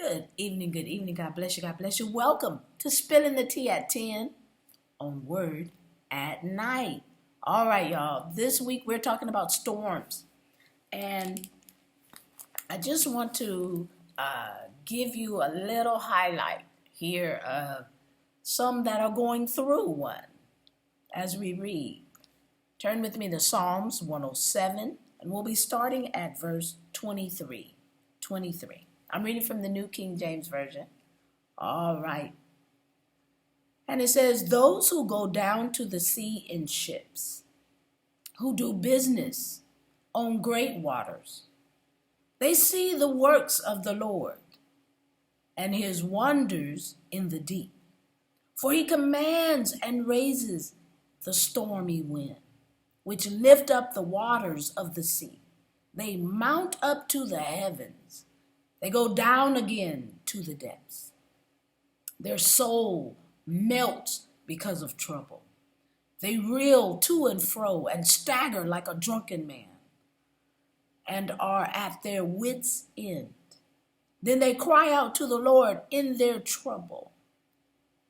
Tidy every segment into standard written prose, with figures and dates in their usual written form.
Good evening, good evening. God bless you, God bless you. Welcome to Spilling the Tea at 10 on Word at Night. All right, y'all. This week we're talking about storms. And I just want to give you a little highlight here of some that are going through one as we read. Turn with me to Psalms 107, and we'll be starting at verse 23. I'm reading from the New King James Version. All right. And it says, those who go down to the sea in ships, who do business on great waters, they see the works of the Lord and his wonders in the deep. For he commands and raises the stormy wind, which lift up the waters of the sea. They mount up to the heavens. They go down again to the depths. Their soul melts because of trouble. They reel to and fro and stagger like a drunken man and are at their wits' end. Then they cry out to the Lord in their trouble,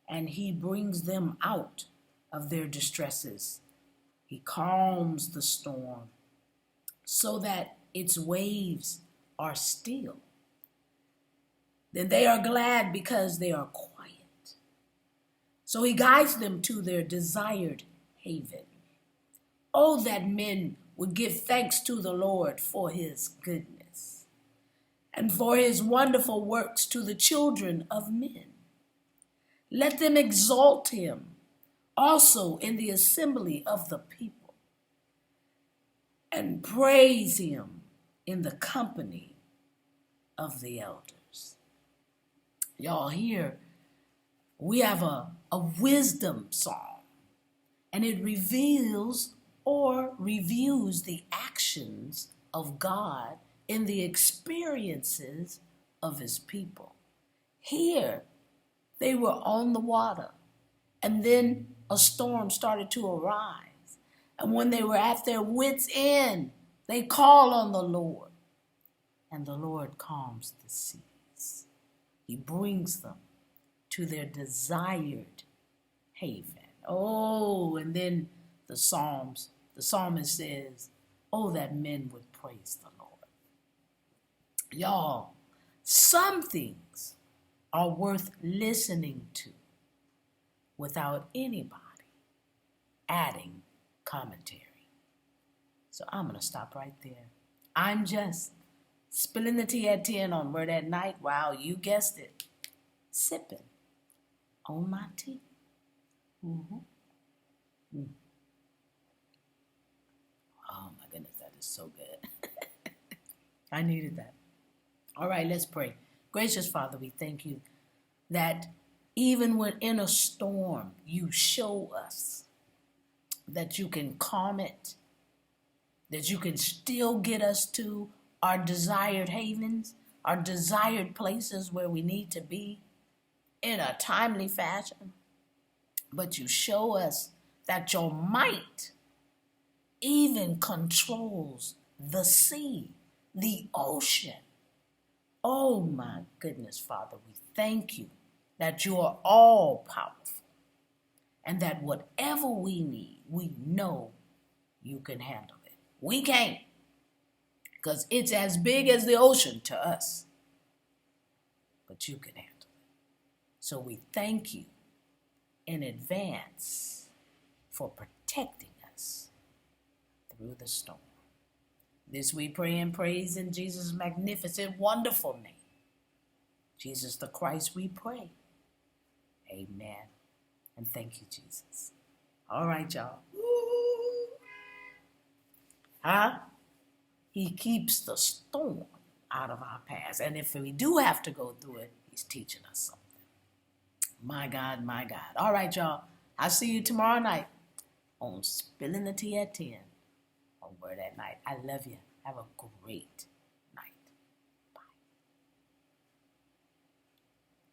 and he brings them out of their distresses. He calms the storm so that its waves are still. Then they are glad because they are quiet. So he guides them to their desired haven. Oh, that men would give thanks to the Lord for his goodness and for his wonderful works to the children of men. Let them exalt him also in the assembly of the people and praise him in the company of the elders. Y'all, here we have a wisdom song, and it reveals or reviews the actions of God in the experiences of his people. Here, they were on the water, and then a storm started to arise. And when they were at their wits' end, they call on the Lord, and the Lord calms the seas. He brings them to their desired haven. Oh, and then the psalmist says, oh, that men would praise the Lord. Y'all, some things are worth listening to without anybody adding commentary. So I'm going to stop right there. I'm just spilling the tea at 10 on Word at Night. Wow, you guessed it. Sipping on my tea. Oh my goodness, that is so good. I needed that. All right, let's pray. Gracious Father, we thank you that even when in a storm, you show us that you can calm it, that you can still get us to our desired havens, our desired places where we need to be in a timely fashion. But you show us that your might even controls the sea, the ocean. Oh my goodness, Father, we thank you that you are all powerful and that whatever we need, we know you can handle it. We can't, because it's as big as the ocean to us, but you can handle it. So we thank you in advance for protecting us through the storm. This we pray and praise in Jesus' magnificent, wonderful name. Jesus the Christ we pray. Amen. And thank you, Jesus. All right, y'all. Huh? He keeps the storm out of our paths. And if we do have to go through it, he's teaching us something. My God, my God. All right, y'all. I'll see you tomorrow night on Spilling the Tea at 10 on Word at Night. I love you. Have a great